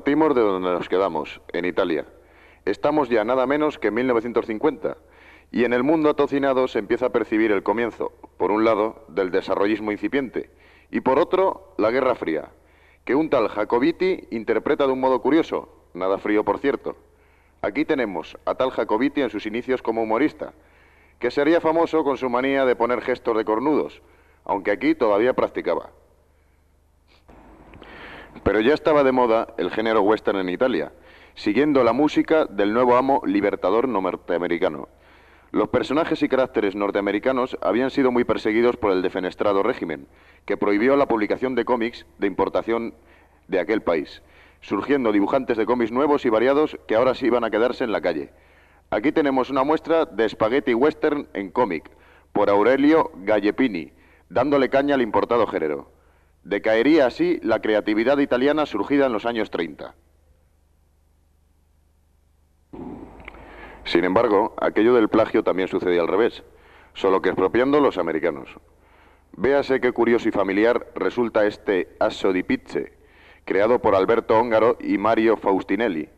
Partimos de donde nos quedamos, en Italia. Estamos ya nada menos que en 1950, y en el mundo atocinado se empieza a percibir el comienzo, por un lado, del desarrollismo incipiente, y por otro, la Guerra Fría, que un tal Jacobiti interpreta de un modo curioso, nada frío por cierto. Aquí tenemos a tal Jacobiti en sus inicios como humorista, que sería famoso con su manía de poner gestos de cornudos, aunque aquí todavía practicaba. Pero ya estaba de moda el género western en Italia, siguiendo la música del nuevo amo libertador norteamericano. Los personajes y caracteres norteamericanos habían sido muy perseguidos por el defenestrado régimen, que prohibió la publicación de cómics de importación de aquel país, surgiendo dibujantes de cómics nuevos y variados que ahora sí iban a quedarse en la calle. Aquí tenemos una muestra de Spaghetti Western en cómic, por Aurelio Gallepini, dándole caña al importado género. Decaería así la creatividad italiana surgida en los años 30. Sin embargo, aquello del plagio también sucedía al revés, solo que expropiando los americanos. Véase qué curioso y familiar resulta este Asso di Pizze, creado por Alberto Ongaro y Mario Faustinelli,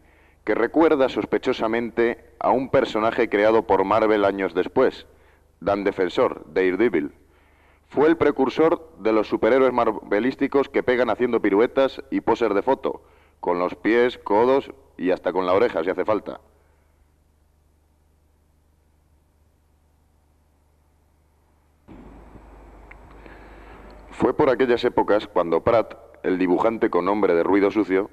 que recuerda sospechosamente a un personaje creado por Marvel años después, Dan Defensor, Daredevil. Fue el precursor de los superhéroes marvelísticos que pegan haciendo piruetas y poses de foto, con los pies, codos y hasta con la oreja si hace falta. Fue por aquellas épocas cuando Pratt, el dibujante con nombre de Ruido Sucio,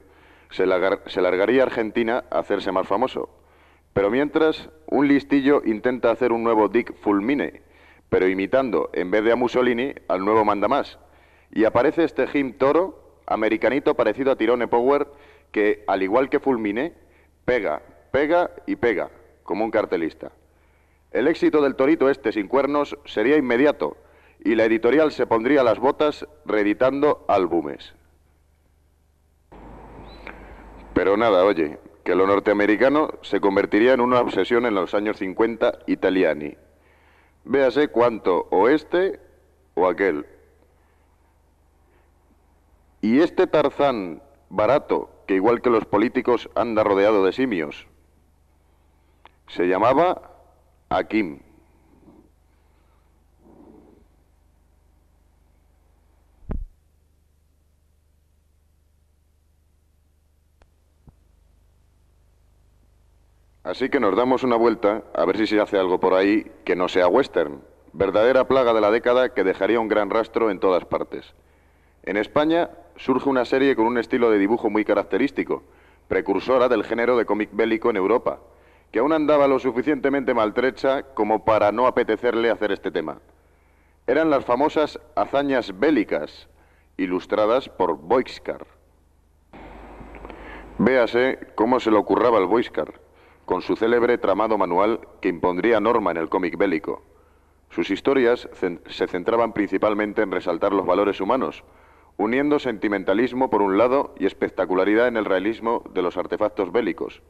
se largaría a Argentina a hacerse más famoso. Pero mientras, un listillo intenta hacer un nuevo Dick Fulmine, pero imitando, en vez de a Mussolini, al nuevo mandamás. Y aparece este Jim Toro, americanito parecido a Tyrone Power, que, al igual que Fulmine, pega, pega y pega, como un cartelista. El éxito del torito este sin cuernos sería inmediato, y la editorial se pondría las botas reeditando álbumes. Pero nada, oye, que lo norteamericano se convertiría en una obsesión en los años 50 italiani. Véase cuánto o este o aquel. Y este Tarzán barato, que igual que los políticos anda rodeado de simios, se llamaba Akim. Así que nos damos una vuelta a ver si se hace algo por ahí que no sea western, verdadera plaga de la década que dejaría un gran rastro en todas partes. En España surge una serie con un estilo de dibujo muy característico, precursora del género de cómic bélico en Europa, que aún andaba lo suficientemente maltrecha como para no apetecerle hacer este tema. Eran las famosas hazañas bélicas, ilustradas por Boixcar. Véase cómo se le ocurraba al Boixcar, con su célebre tramado manual que impondría norma en el cómic bélico. Sus historias se centraban principalmente en resaltar los valores humanos, uniendo sentimentalismo por un lado y espectacularidad en el realismo de los artefactos bélicos,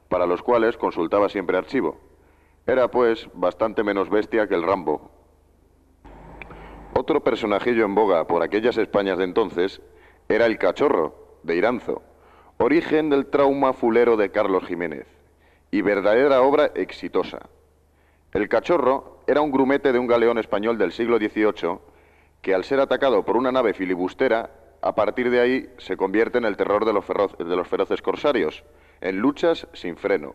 para los cuales consultaba siempre archivo. Era, pues, bastante menos bestia que el Rambo. Otro personajillo en boga por aquellas Españas de entonces era el Cachorro, de Iranzo, origen del trauma fulero de Carlos Jiménez, y verdadera obra exitosa. El Cachorro era un grumete de un galeón español del siglo XVIII que, al ser atacado por una nave filibustera, a partir de ahí se convierte en el terror de los feroces corsarios, en luchas sin freno.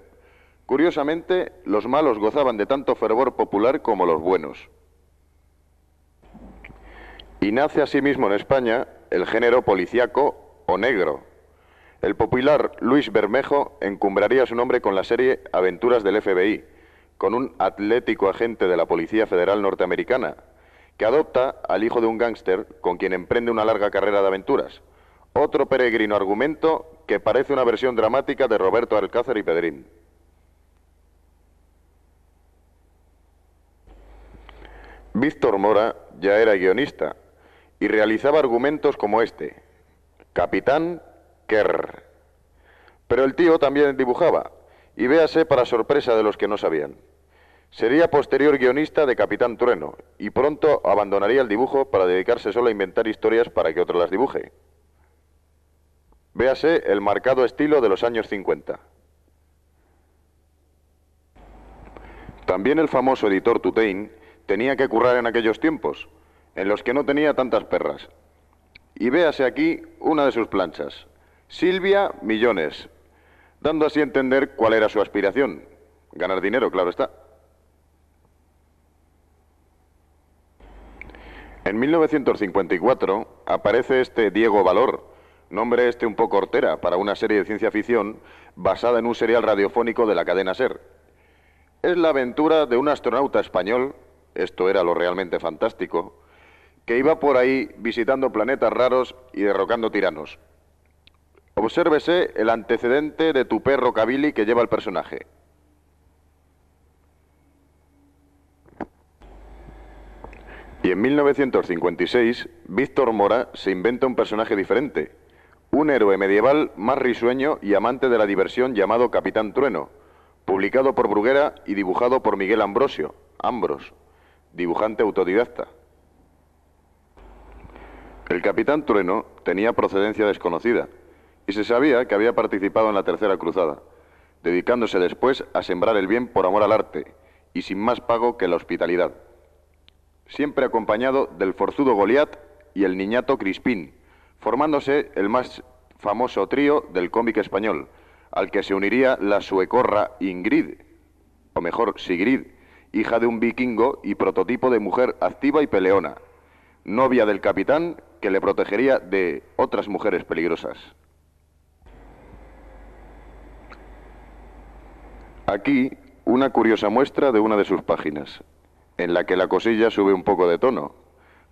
Curiosamente, los malos gozaban de tanto fervor popular como los buenos. Y nace asimismo en España el género policíaco o negro. El popular Luis Bermejo encumbraría su nombre con la serie Aventuras del FBI, con un atlético agente de la Policía Federal norteamericana, que adopta al hijo de un gángster con quien emprende una larga carrera de aventuras. Otro peregrino argumento que parece una versión dramática de Roberto Alcázar y Pedrín. Víctor Mora ya era guionista y realizaba argumentos como este: Capitán Kerr. Pero el tío también dibujaba, y véase para sorpresa de los que no sabían. Sería posterior guionista de Capitán Trueno, y pronto abandonaría el dibujo para dedicarse solo a inventar historias para que otro las dibuje. Véase el marcado estilo de los años 50. También el famoso editor Tutein tenía que currar en aquellos tiempos, en los que no tenía tantas perras. Y véase aquí una de sus planchas. Silvia Millones, dando así a entender cuál era su aspiración. Ganar dinero, claro está. En 1954 aparece este Diego Valor, nombre este un poco hortera para una serie de ciencia ficción basada en un serial radiofónico de la cadena SER. Es la aventura de un astronauta español, esto era lo realmente fantástico, que iba por ahí visitando planetas raros y derrocando tiranos. Obsérvese el antecedente de tupé rockabilly que lleva el personaje. Y en 1956, Víctor Mora se inventa un personaje diferente, un héroe medieval más risueño y amante de la diversión llamado Capitán Trueno, publicado por Bruguera y dibujado por Miguel Ambros, dibujante autodidacta. El Capitán Trueno tenía procedencia desconocida y se sabía que había participado en la Tercera Cruzada, dedicándose después a sembrar el bien por amor al arte y sin más pago que la hospitalidad. Siempre acompañado del forzudo Goliat y el niñato Crispín, formándose el más famoso trío del cómic español, al que se uniría la suecorra Ingrid, o mejor Sigrid, hija de un vikingo y prototipo de mujer activa y peleona, novia del capitán que le protegería de otras mujeres peligrosas. Aquí una curiosa muestra de una de sus páginas, en la que la cosilla sube un poco de tono,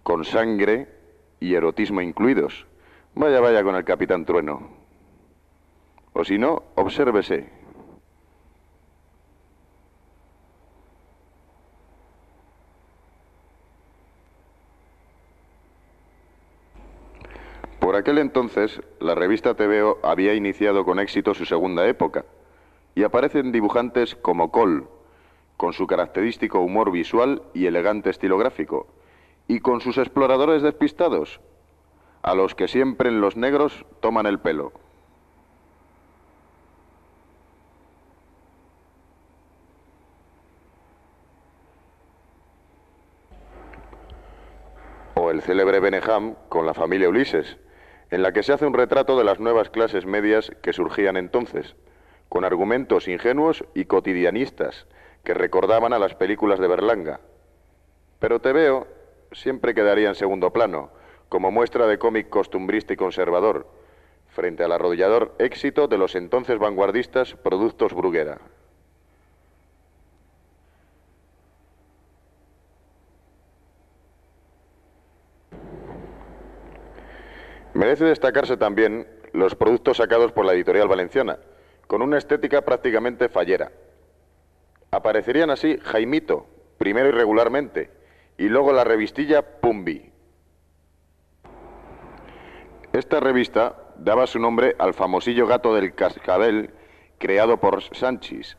con sangre y erotismo incluidos. Vaya, vaya con el Capitán Trueno. O si no, obsérvese. Por aquel entonces, la revista TVO había iniciado con éxito su segunda época, y aparecen dibujantes como Cole, con su característico humor visual y elegante estilo gráfico, y con sus exploradores despistados, a los que siempre en los negros toman el pelo. O el célebre Beneham con la familia Ulises, en la que se hace un retrato de las nuevas clases medias que surgían entonces, con argumentos ingenuos y cotidianistas que recordaban a las películas de Berlanga. Pero TVO siempre quedaría en segundo plano, como muestra de cómic costumbrista y conservador, frente al arrollador éxito de los entonces vanguardistas productos Bruguera. Merece destacarse también los productos sacados por la editorial valenciana, con una estética prácticamente fallera. Aparecerían así Jaimito, primero irregularmente, y luego la revistilla Pumbi. Esta revista daba su nombre al famosillo gato del cascabel creado por Sanchis,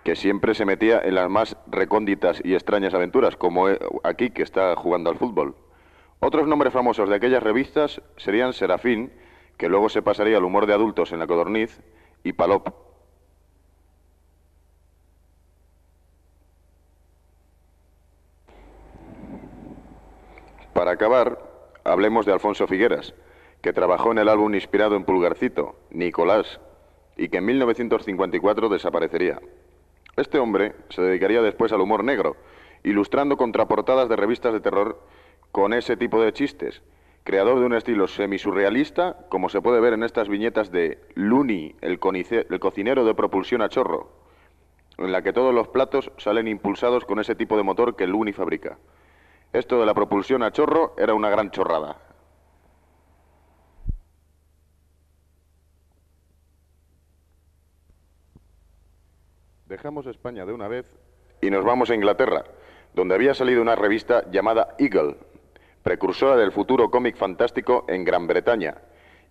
que siempre se metía en las más recónditas y extrañas aventuras, como aquí que está jugando al fútbol. Otros nombres famosos de aquellas revistas serían Serafín, que luego se pasaría al humor de adultos en La Codorniz, y Palop. Para acabar, hablemos de Alfonso Figueras, que trabajó en el álbum inspirado en Pulgarcito, Nicolás, y que en 1954 desaparecería. Este hombre se dedicaría después al humor negro, ilustrando contraportadas de revistas de terror con ese tipo de chistes, creador de un estilo semisurrealista, como se puede ver en estas viñetas de Looney, el cocinero de propulsión a chorro, en la que todos los platos salen impulsados con ese tipo de motor que Looney fabrica. Esto de la propulsión a chorro era una gran chorrada. Dejamos España de una vez y nos vamos a Inglaterra, donde había salido una revista llamada Eagle, precursora del futuro cómic fantástico en Gran Bretaña,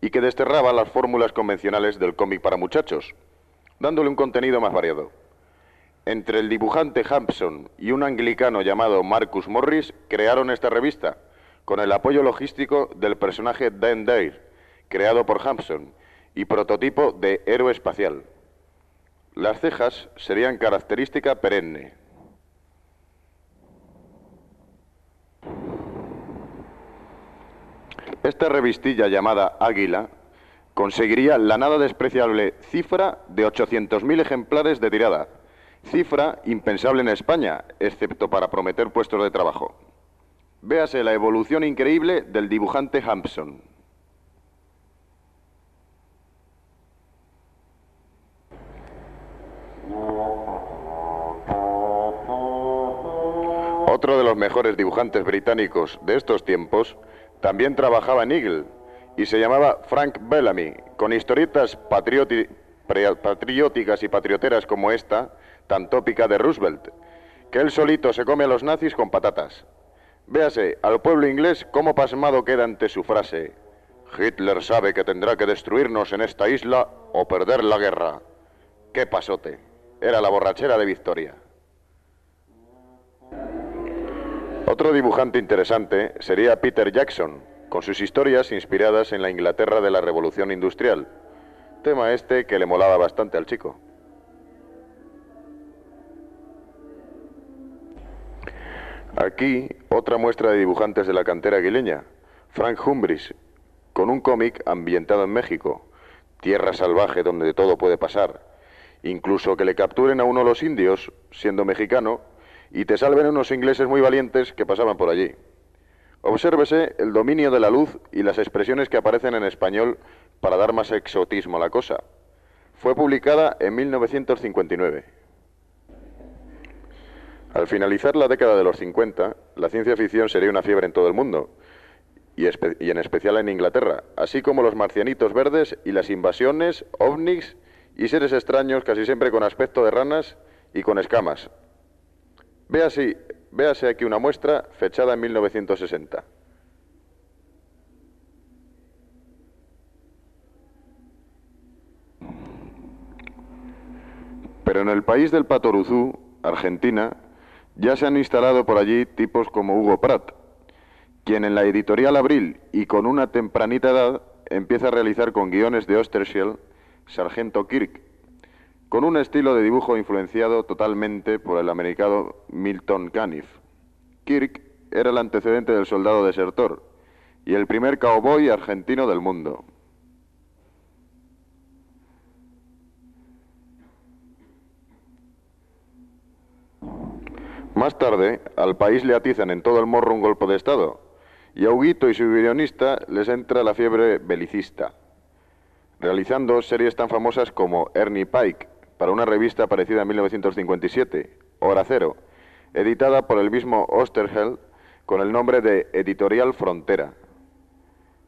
y que desterraba las fórmulas convencionales del cómic para muchachos, dándole un contenido más variado. Entre el dibujante Hampson y un anglicano llamado Marcus Morris crearon esta revista, con el apoyo logístico del personaje Dan Dare, creado por Hampson y prototipo de héroe espacial. Las cejas serían característica perenne. Esta revistilla llamada Águila conseguiría la nada despreciable cifra de 800.000 ejemplares de tirada, cifra impensable en España, excepto para prometer puestos de trabajo. Véase la evolución increíble del dibujante Hampson. Otro de los mejores dibujantes británicos de estos tiempos también trabajaba en Eagle y se llamaba Frank Bellamy, con historietas patrióticas y patrioteras como esta, tan tópica de Roosevelt, que él solito se come a los nazis con patatas. Véase al pueblo inglés cómo pasmado queda ante su frase: Hitler sabe que tendrá que destruirnos en esta isla o perder la guerra. ¡Qué pasote! Era la borrachera de Victoria. Otro dibujante interesante sería Peter Jackson, con sus historias inspiradas en la Inglaterra de la Revolución Industrial, tema este que le molaba bastante al chico. Aquí, otra muestra de dibujantes de la cantera aguileña, Frank Humbris, con un cómic ambientado en México, tierra salvaje donde de todo puede pasar, incluso que le capturen a uno los indios, siendo mexicano, y te salven unos ingleses muy valientes que pasaban por allí. Obsérvese el dominio de la luz y las expresiones que aparecen en español para dar más exotismo a la cosa. Fue publicada en 1959. Al finalizar la década de los 50, la ciencia ficción sería una fiebre en todo el mundo, y en especial en Inglaterra, así como los marcianitos verdes y las invasiones, ovnis y seres extraños casi siempre con aspecto de ranas y con escamas. Véase aquí una muestra fechada en 1960. Pero en el país del Patoruzú, Argentina, ya se han instalado por allí tipos como Hugo Pratt, quien en la editorial Abril y con una tempranita edad empieza a realizar con guiones de Osterschell, Sargento Kirk, con un estilo de dibujo influenciado totalmente por el americano Milton Caniff. Kirk era el antecedente del soldado desertor y el primer cowboy argentino del mundo. Más tarde, al país le atizan en todo el morro un golpe de estado, y a Huguito y su guionista les entra la fiebre belicista, realizando series tan famosas como Ernie Pike, para una revista aparecida en 1957, Hora Cero, editada por el mismo Osterheld con el nombre de Editorial Frontera.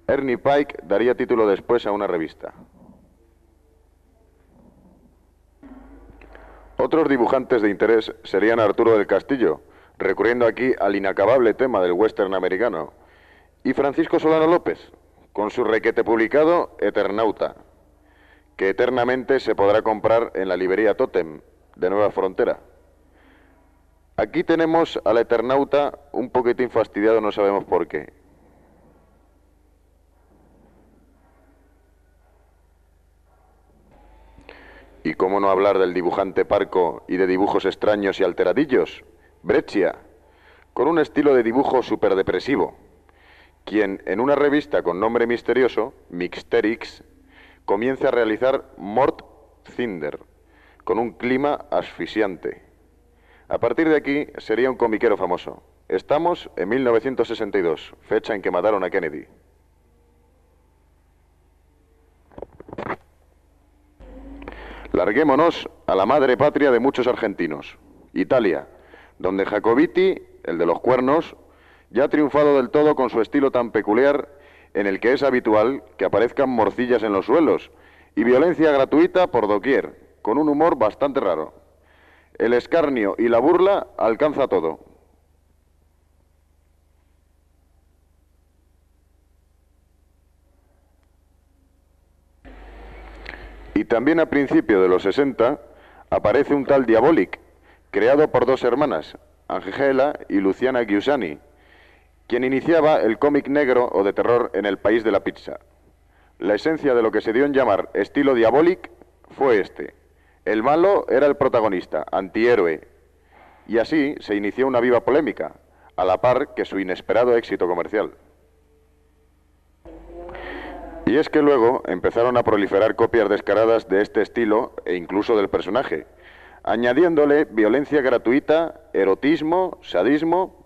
Ernie Pike daría título después a una revista. Otros dibujantes de interés serían Arturo del Castillo, recurriendo aquí al inacabable tema del western americano, y Francisco Solano López, con su requete publicado Eternauta, que eternamente se podrá comprar en la librería Tótem de Nueva Frontera. Aquí tenemos al Eternauta un poquitín fastidiado, no sabemos por qué. Y cómo no hablar del dibujante parco y de dibujos extraños y alteradillos, Breccia, con un estilo de dibujo súper depresivo, quien en una revista con nombre misterioso, Mixterix, comienza a realizar Mort Cinder, con un clima asfixiante. A partir de aquí sería un comiquero famoso. Estamos en 1962, fecha en que mataron a Kennedy. Larguémonos a la madre patria de muchos argentinos, Italia, donde Jacobiti, el de los cuernos, ya ha triunfado del todo con su estilo tan peculiar en el que es habitual que aparezcan morcillas en los suelos y violencia gratuita por doquier, con un humor bastante raro. El escarnio y la burla alcanza todo. Y también a principios de los 60 aparece un tal Diabolic, creado por dos hermanas, Angela y Luciana Giussani, quien iniciaba el cómic negro o de terror en el país de la pizza. la esencia de lo que se dio en llamar estilo diabolic fue este. El malo era el protagonista, antihéroe, y así se inició una viva polémica, a la par que su inesperado éxito comercial. Y es que luego empezaron a proliferar copias descaradas de este estilo e incluso del personaje, añadiéndole violencia gratuita, erotismo, sadismo,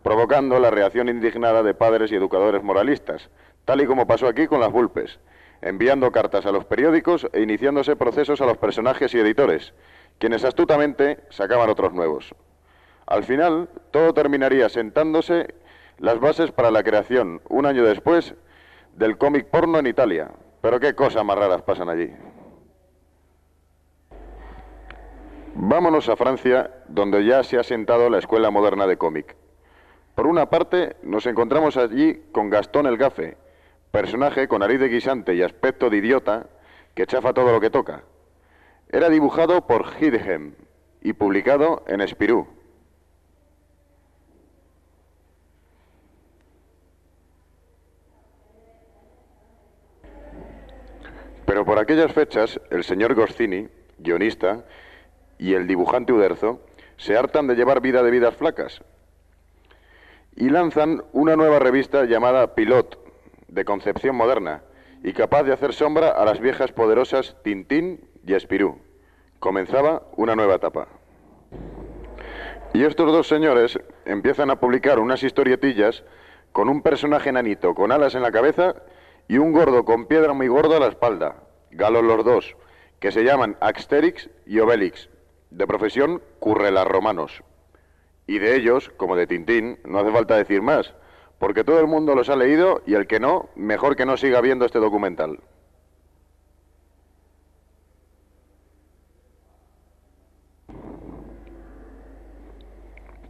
provocando la reacción indignada de padres y educadores moralistas, tal y como pasó aquí con las Vulpes, enviando cartas a los periódicos e iniciándose procesos a los personajes y editores, quienes astutamente sacaban otros nuevos. Al final, todo terminaría sentándose las bases para la creación, un año después, del cómic porno en Italia. Pero qué cosas más raras pasan allí. Vámonos a Francia, donde ya se ha sentado la escuela moderna de cómic. Por una parte, nos encontramos allí con Gastón el Gafe, personaje con nariz de guisante y aspecto de idiota que chafa todo lo que toca. Era dibujado por Hidegem y publicado en Spirou. Pero por aquellas fechas, el señor Goscinny, guionista, y el dibujante Uderzo se hartan de llevar vida de vidas flacas y lanzan una nueva revista llamada Pilot, de concepción moderna, y capaz de hacer sombra a las viejas poderosas Tintín y Spirou. Comenzaba una nueva etapa. Y estos dos señores empiezan a publicar unas historietillas con un personaje enanito con alas en la cabeza y un gordo con piedra muy gordo a la espalda, galos los dos, que se llaman Asterix y Obelix, de profesión currelas romanos. Y de ellos, como de Tintín, no hace falta decir más, porque todo el mundo los ha leído y el que no, mejor que no siga viendo este documental.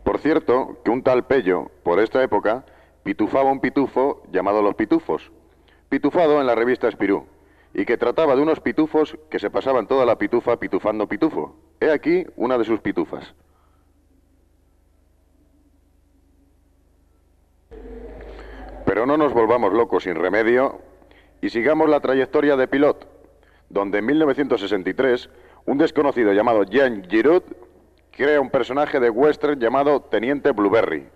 Por cierto, que un tal Pello, por esta época, pitufaba un pitufo llamado Los Pitufos, pitufado en la revista Spirou, y que trataba de unos pitufos que se pasaban toda la pitufa pitufando pitufo. He aquí una de sus pitufas. Pero no nos volvamos locos sin remedio y sigamos la trayectoria de Pilot, donde en 1963 un desconocido llamado Jean Giraud crea un personaje de western llamado Teniente Blueberry,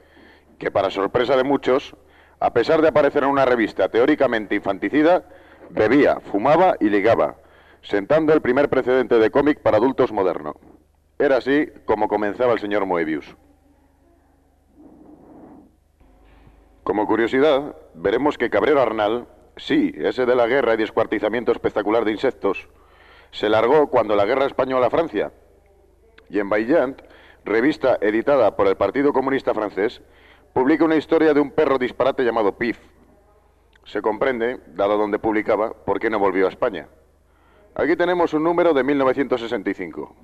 que para sorpresa de muchos, a pesar de aparecer en una revista teóricamente infanticida, bebía, fumaba y ligaba, sentando el primer precedente de cómic para adultos moderno. Era así como comenzaba el señor Moebius. Como curiosidad, veremos que Cabrero Arnal, sí, ese de la guerra y descuartizamiento espectacular de insectos, se largó cuando la guerra española a Francia. Y en Vaillant, revista editada por el Partido Comunista Francés, publica una historia de un perro disparate llamado Pif. Se comprende, dado donde publicaba, por qué no volvió a España. Aquí tenemos un número de 1965.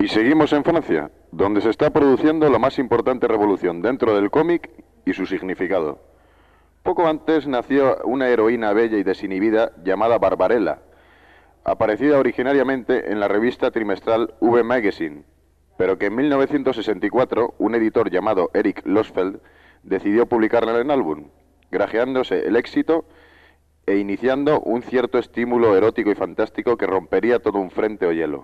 Y seguimos en Francia, donde se está produciendo la más importante revolución dentro del cómic y su significado. Poco antes nació una heroína bella y desinhibida llamada Barbarella, aparecida originariamente en la revista trimestral V Magazine, pero que en 1964 un editor llamado Eric Losfeld decidió publicarla en álbum, grajeándose el éxito e iniciando un cierto estímulo erótico y fantástico que rompería todo un frente o hielo.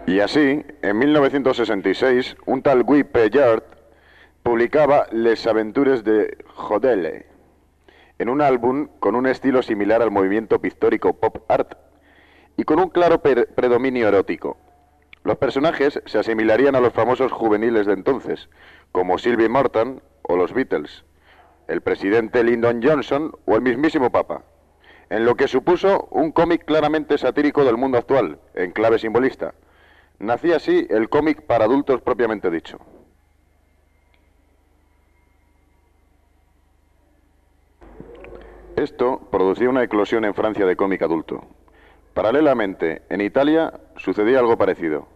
Y así, en 1966, un tal Guy Pellard publicaba Les Aventures de Jodelle, en un álbum con un estilo similar al movimiento pictórico pop art y con un claro predominio erótico. Los personajes se asimilarían a los famosos juveniles de entonces, como Sylvie Morton o los Beatles, el presidente Lyndon Johnson o el mismísimo Papa, en lo que supuso un cómic claramente satírico del mundo actual, en clave simbolista. Nacía así el cómic para adultos propiamente dicho. Esto producía una eclosión en Francia de cómic adulto. Paralelamente, en Italia sucedía algo parecido.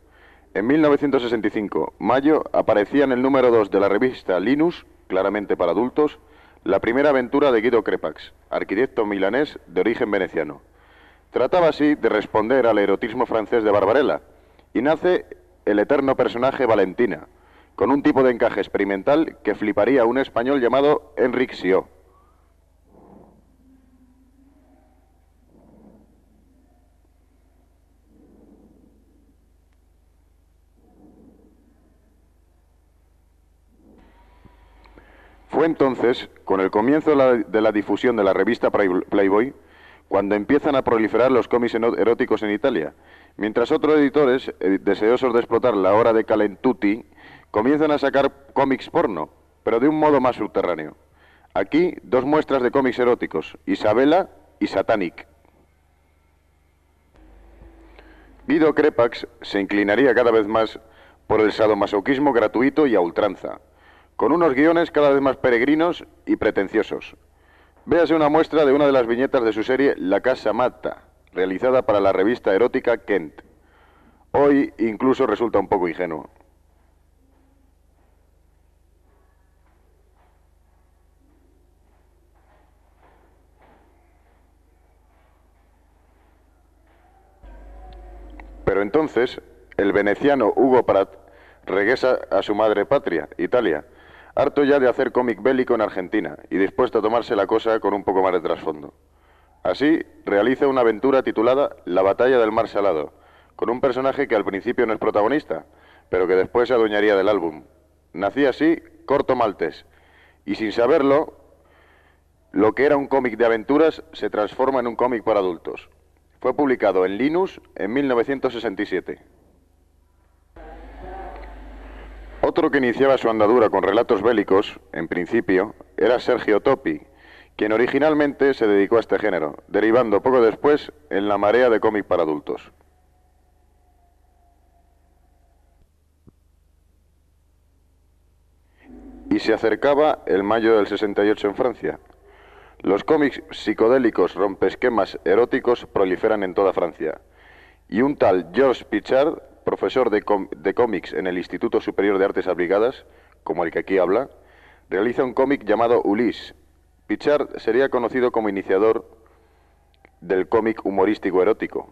En 1965, mayo, aparecía en el número 2 de la revista Linus, claramente para adultos, la primera aventura de Guido Crepax, arquitecto milanés de origen veneciano. Trataba así de responder al erotismo francés de Barbarella, y nace el eterno personaje Valentina, con un tipo de encaje experimental que fliparía a un español llamado Enric Sió. Fue entonces, con el comienzo de la difusión de la revista Playboy, cuando empiezan a proliferar los cómics eróticos en Italia, mientras otros editores, deseosos de explotar la hora de Calentuti, comienzan a sacar cómics porno, pero de un modo más subterráneo. Aquí, dos muestras de cómics eróticos, Isabela y Satanic. Guido Crepax se inclinaría cada vez más por el sadomasoquismo gratuito y a ultranza, con unos guiones cada vez más peregrinos y pretenciosos. Véase una muestra de una de las viñetas de su serie La Casa Matta, realizada para la revista erótica Kent. Hoy incluso resulta un poco ingenuo. Pero entonces, el veneciano Hugo Pratt regresa a su madre patria, Italia, harto ya de hacer cómic bélico en Argentina y dispuesto a tomarse la cosa con un poco más de trasfondo. Así, realiza una aventura titulada La Batalla del Mar Salado, con un personaje que al principio no es protagonista, pero que después se adueñaría del álbum. Nacía así Corto Maltés, y sin saberlo, lo que era un cómic de aventuras se transforma en un cómic para adultos. Fue publicado en Linus en 1967. Otro que iniciaba su andadura con relatos bélicos, en principio, era Sergio Topi, quien originalmente se dedicó a este género, derivando poco después en la marea de cómic para adultos. Y se acercaba el mayo del 68 en Francia. Los cómics psicodélicos rompesquemas eróticos proliferan en toda Francia. Y un tal Georges Pichard, profesor de cómics en el Instituto Superior de Artes Aplicadas, como el que aquí habla, realiza un cómic llamado Ulysse. Pichard sería conocido como iniciador del cómic humorístico erótico.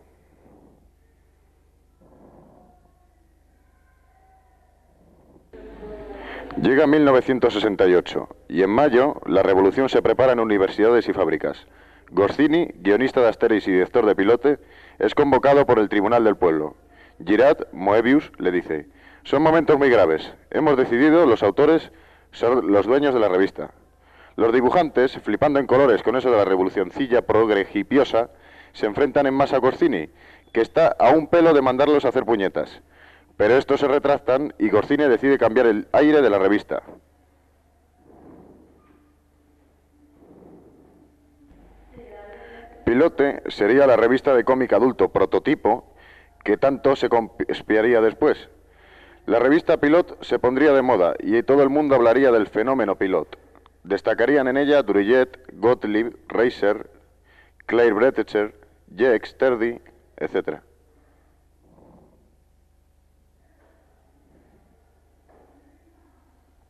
Llega 1968 y en mayo la revolución se prepara en universidades y fábricas. Goscinny, guionista de Asterix y director de Pilote, es convocado por el Tribunal del Pueblo. Girard, Moebius, le dice: son momentos muy graves. Hemos decidido, los autores son los dueños de la revista. Los dibujantes, flipando en colores con eso de la revolucioncilla progre-hipiosa, se enfrentan en masa a Goscinny, que está a un pelo de mandarlos a hacer puñetas. Pero estos se retractan y Goscinny decide cambiar el aire de la revista. Pilote sería la revista de cómic adulto prototipo que tanto se copiaría después. La revista Pilot se pondría de moda y todo el mundo hablaría del fenómeno Pilot. Destacarían en ella Druillet, Gottlieb, Reiser, Claire Bretecher, Jacques Tardy, etc.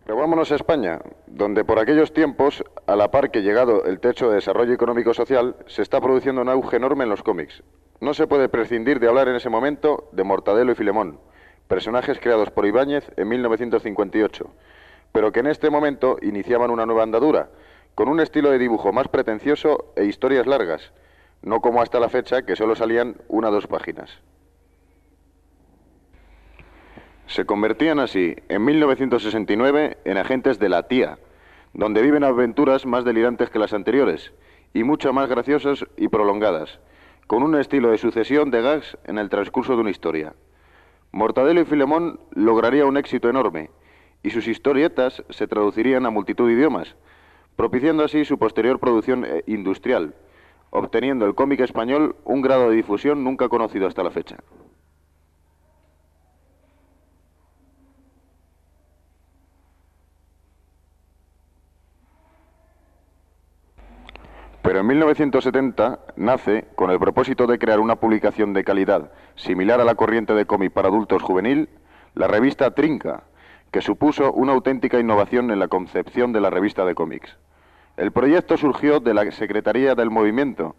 Pero vámonos a España, donde por aquellos tiempos, a la par que llegado el techo de desarrollo económico-social, se está produciendo un auge enorme en los cómics. No se puede prescindir de hablar en ese momento de Mortadelo y Filemón, personajes creados por Ibáñez en 1958, pero que en este momento iniciaban una nueva andadura, con un estilo de dibujo más pretencioso e historias largas, no como hasta la fecha que solo salían 1 o 2 páginas. Se convertían así, en 1969, en agentes de la tía, donde viven aventuras más delirantes que las anteriores, y mucho más graciosas y prolongadas, con un estilo de sucesión de gags en el transcurso de una historia. Mortadelo y Filemón lograría un éxito enorme, y sus historietas se traducirían a multitud de idiomas, propiciando así su posterior producción industrial, obteniendo el cómic español un grado de difusión nunca conocido hasta la fecha. Pero en 1970 nace, con el propósito de crear una publicación de calidad similar a la corriente de cómic para adultos juvenil, la revista Trinca, que supuso una auténtica innovación en la concepción de la revista de cómics. El proyecto surgió de la Secretaría del Movimiento,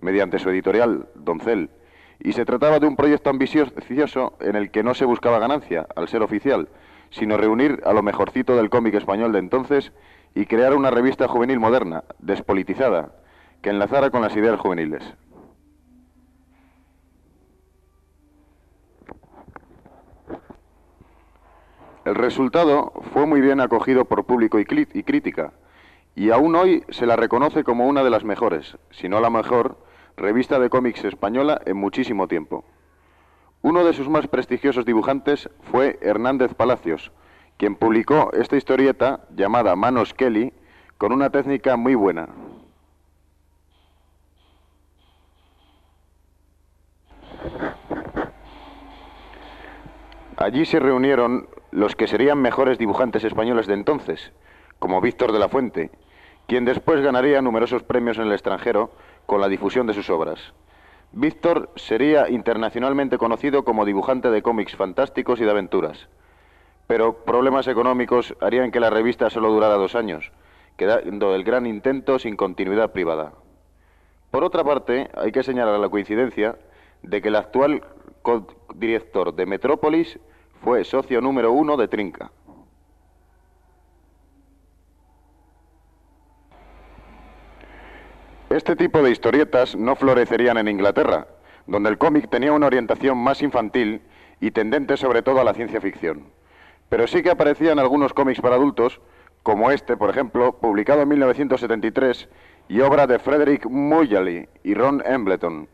mediante su editorial, Doncel, y se trataba de un proyecto ambicioso en el que no se buscaba ganancia, al ser oficial, sino reunir a lo mejorcito del cómic español de entonces y crear una revista juvenil moderna, despolitizada, que enlazara con las ideas juveniles. El resultado fue muy bien acogido por público y crítica, y aún hoy se la reconoce como una de las mejores, si no la mejor, revista de cómics española en muchísimo tiempo. Uno de sus más prestigiosos dibujantes fue Hernández Palacios, quien publicó esta historieta llamada Manos Kelly con una técnica muy buena. Allí se reunieron los que serían mejores dibujantes españoles de entonces, como Víctor de la Fuente, quien después ganaría numerosos premios en el extranjero con la difusión de sus obras. Víctor sería internacionalmente conocido como dibujante de cómics fantásticos y de aventuras, pero problemas económicos harían que la revista solo durara 2 años, quedando el gran intento sin continuidad privada. Por otra parte, hay que señalar la coincidencia de que el actual director de Metrópolis fue socio número 1 de Trinca. Este tipo de historietas no florecerían en Inglaterra, donde el cómic tenía una orientación más infantil y tendente sobre todo a la ciencia ficción. Pero sí que aparecían algunos cómics para adultos, como este, por ejemplo, publicado en 1973 y obra de Frederick Mullally y Ron Embleton.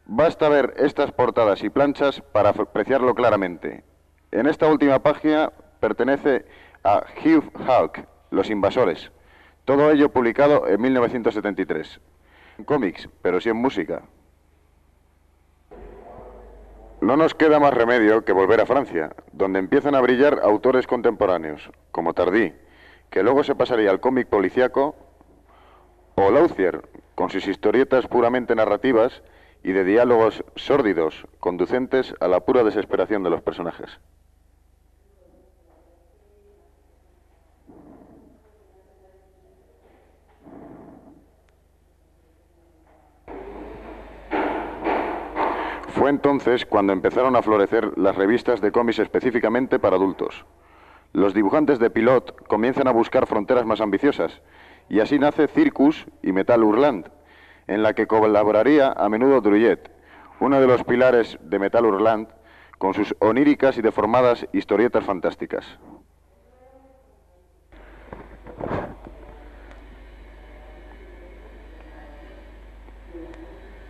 Basta ver estas portadas y planchas para apreciarlo claramente. En esta última página pertenece a Hugh Hawk, Los Invasores. Todo ello publicado en 1973. En cómics, pero sí en música. No nos queda más remedio que volver a Francia, donde empiezan a brillar autores contemporáneos, como Tardy, que luego se pasaría al cómic policíaco, o Lauthier, con sus historietas puramente narrativas y de diálogos sórdidos, conducentes a la pura desesperación de los personajes. Fue entonces cuando empezaron a florecer las revistas de cómics específicamente para adultos. Los dibujantes de Pilot comienzan a buscar fronteras más ambiciosas, y así nace Circus y Metal Hurlant, en la que colaboraría a menudo Druillet, uno de los pilares de Metal Hurlant, con sus oníricas y deformadas historietas fantásticas.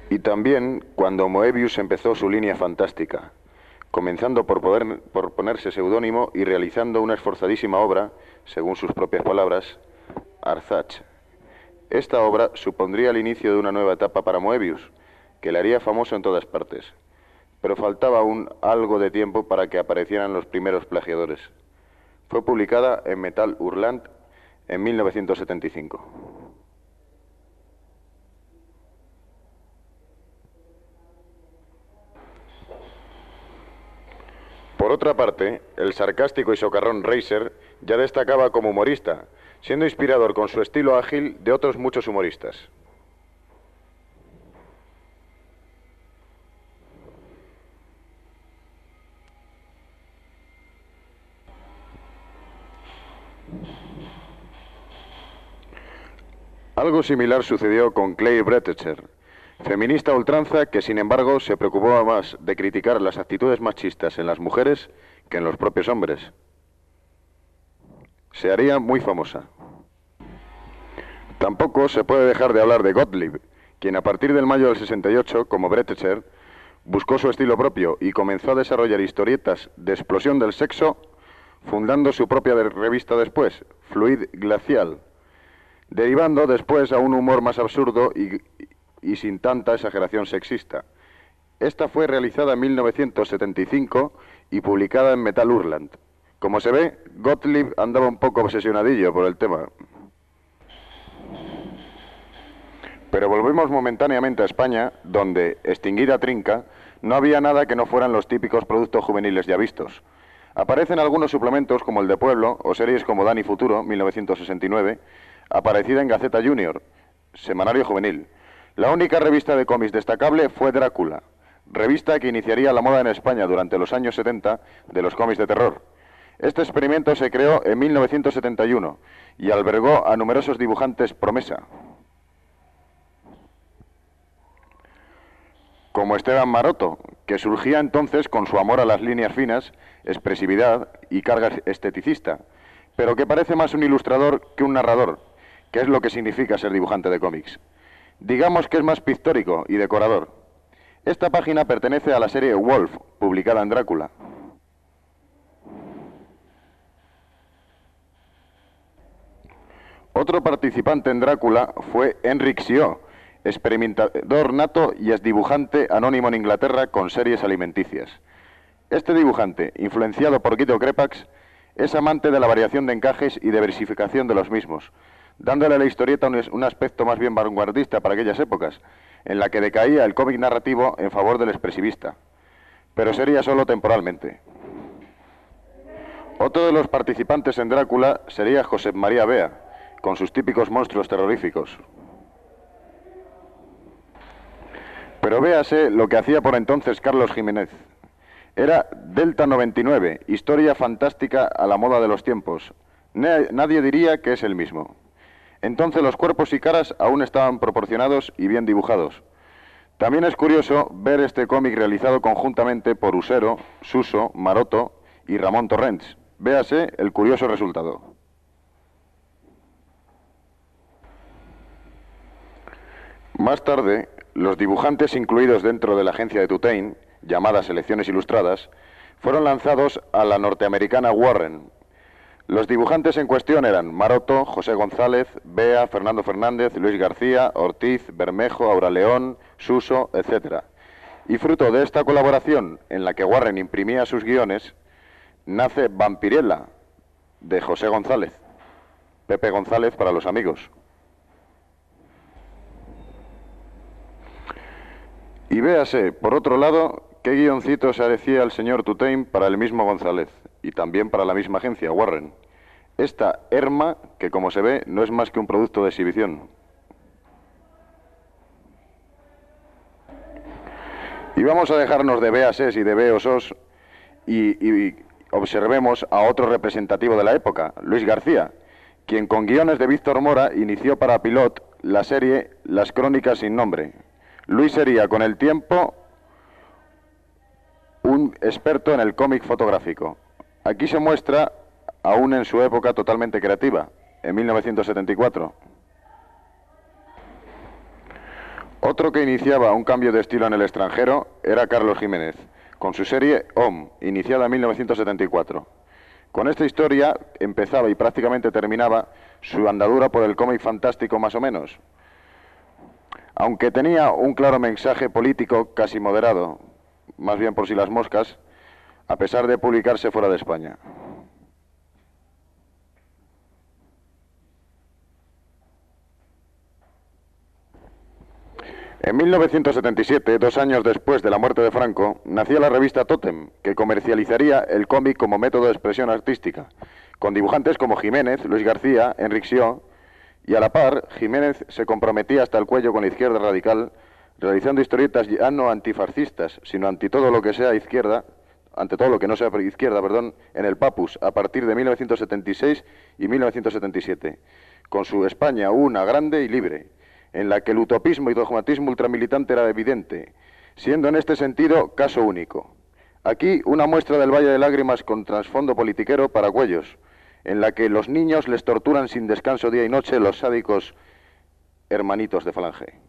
Y también cuando Moebius empezó su línea fantástica, comenzando por ponerse seudónimo y realizando una esforzadísima obra, según sus propias palabras, Arzach. Esta obra supondría el inicio de una nueva etapa para Moebius, que le haría famoso en todas partes, pero faltaba aún algo de tiempo para que aparecieran los primeros plagiadores. Fue publicada en Metal Hurlant en 1975. Por otra parte, el sarcástico y socarrón Reiser ya destacaba como humorista, siendo inspirador con su estilo ágil de otros muchos humoristas. Algo similar sucedió con Claire Bretecher, feminista a ultranza que, sin embargo, se preocupaba más de criticar las actitudes machistas en las mujeres que en los propios hombres. Se haría muy famosa. Tampoco se puede dejar de hablar de Gottlieb, quien a partir del mayo del 68, como Bretecher, buscó su estilo propio y comenzó a desarrollar historietas de explosión del sexo, fundando su propia revista después, Fluid Glacial, derivando después a un humor más absurdo y sin tanta exageración sexista. Esta fue realizada en 1975 y publicada en Metal Hurlant. Como se ve, Gottlieb andaba un poco obsesionadillo por el tema. Pero volvemos momentáneamente a España, donde, extinguida Trinca, no había nada que no fueran los típicos productos juveniles ya vistos. Aparecen algunos suplementos como el de Pueblo o series como Dani Futuro, 1969, aparecida en Gaceta Junior, semanario juvenil. La única revista de cómics destacable fue Drácula, revista que iniciaría la moda en España durante los años 70 de los cómics de terror. Este experimento se creó en 1971 y albergó a numerosos dibujantes promesa, como Esteban Maroto, que surgía entonces con su amor a las líneas finas, expresividad y carga esteticista, pero que parece más un ilustrador que un narrador, que es lo que significa ser dibujante de cómics. Digamos que es más pictórico y decorador. Esta página pertenece a la serie Wolf, publicada en Drácula. Otro participante en Drácula fue Enric Sió, experimentador nato y es dibujante anónimo en Inglaterra con series alimenticias. Este dibujante, influenciado por Guido Crepax, es amante de la variación de encajes y diversificación de los mismos, dándole a la historieta un aspecto más bien vanguardista para aquellas épocas, en la que decaía el cómic narrativo en favor del expresivista, pero sería solo temporalmente. Otro de los participantes en Drácula sería Josep María Bea, con sus típicos monstruos terroríficos. Pero véase lo que hacía por entonces Carlos Jiménez. Era Delta 99, historia fantástica a la moda de los tiempos. Nadie diría que es el mismo. Entonces los cuerpos y caras aún estaban proporcionados y bien dibujados. También es curioso ver este cómic realizado conjuntamente por Usero, Suso, Maroto y Ramón Torrents. Véase el curioso resultado. Más tarde, los dibujantes incluidos dentro de la agencia de Tutein, llamadas Selecciones Ilustradas, fueron lanzados a la norteamericana Warren. Los dibujantes en cuestión eran Maroto, José González, Bea, Fernando Fernández, Luis García, Ortiz, Bermejo, Aura León, Suso, etc. Y fruto de esta colaboración, en la que Warren imprimía sus guiones, nace Vampirella, de José González, Pepe González para los amigos. Y véase, por otro lado, qué guioncito se hacía el señor Tutein para el mismo González, y también para la misma agencia, Warren. Esta Herma, que como se ve, no es más que un producto de exhibición. Y vamos a dejarnos de véases y de veosos y observemos a otro representativo de la época, Luis García, quien con guiones de Víctor Mora inició para Pilot la serie Las Crónicas sin Nombre. Luis sería con el tiempo un experto en el cómic fotográfico. Aquí se muestra, aún en su época totalmente creativa, en 1974. Otro que iniciaba un cambio de estilo en el extranjero era Carlos Jiménez, con su serie OM, iniciada en 1974. Con esta historia empezaba y prácticamente terminaba su andadura por el cómic fantástico más o menos, aunque tenía un claro mensaje político casi moderado, más bien por si las moscas, a pesar de publicarse fuera de España. En 1977, 2 años después de la muerte de Franco, nacía la revista Tótem, que comercializaría el cómic como método de expresión artística, con dibujantes como Jiménez, Luis García, Enric Sió, y a la par, Jiménez se comprometía hasta el cuello con la izquierda radical, realizando historietas ya no antifascistas, sino ante todo lo que sea izquierda, ante todo lo que no sea izquierda, perdón, en el Papus, a partir de 1976 y 1977, con su España una grande y libre, en la que el utopismo y dogmatismo ultramilitante era evidente, siendo en este sentido caso único. Aquí una muestra del Valle de Lágrimas con trasfondo politiquero para Cuellos, en la que los niños les torturan sin descanso día y noche los sádicos hermanitos de Falange.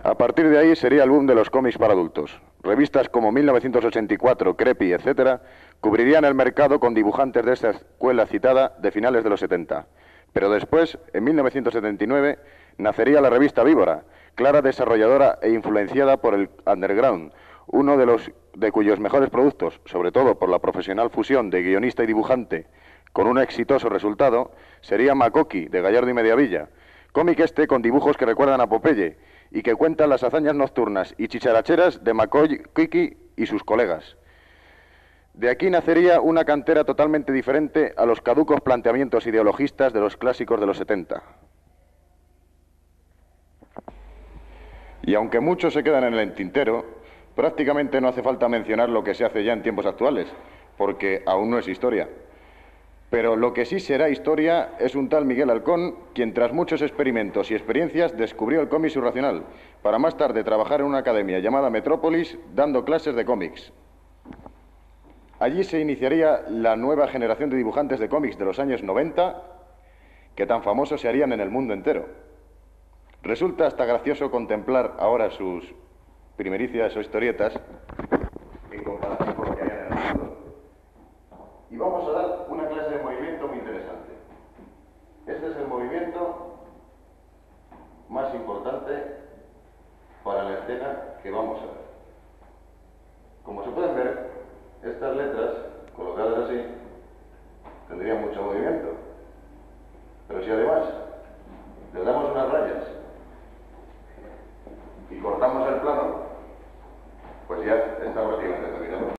A partir de ahí sería el boom de los cómics para adultos. Revistas como 1984, Creepy, etc., cubrirían el mercado con dibujantes de esta escuela citada de finales de los 70. Pero después, en 1979, nacería la revista Víbora, clara desarrolladora e influenciada por el underground, uno de cuyos mejores productos, sobre todo por la profesional fusión de guionista y dibujante, con un exitoso resultado, sería Makoki, de Gallardo y Mediavilla, cómic este con dibujos que recuerdan a Popeye, y que cuenta las hazañas nocturnas y chicharacheras de McCoy, Kiki y sus colegas. De aquí nacería una cantera totalmente diferente a los caducos planteamientos ideologistas de los clásicos de los 70. Y aunque muchos se quedan en el tintero, prácticamente no hace falta mencionar lo que se hace ya en tiempos actuales, porque aún no es historia. Pero lo que sí será historia es un tal Miguel Halcón, quien tras muchos experimentos y experiencias descubrió el cómic surracional, para más tarde trabajar en una academia llamada Metrópolis, dando clases de cómics. Allí se iniciaría la nueva generación de dibujantes de cómics de los años 90, que tan famosos se harían en el mundo entero. Resulta hasta gracioso contemplar ahora sus primericias o historietas en comparación con lo que harían en el mundo. Y vamos a dar una clase de movimiento muy interesante. Este es el movimiento más importante para la escena que vamos a ver. Como se pueden ver, estas letras, colocadas así, tendrían mucho movimiento. Pero si además le damos unas rayas y cortamos el plano, pues ya está prácticamente terminado.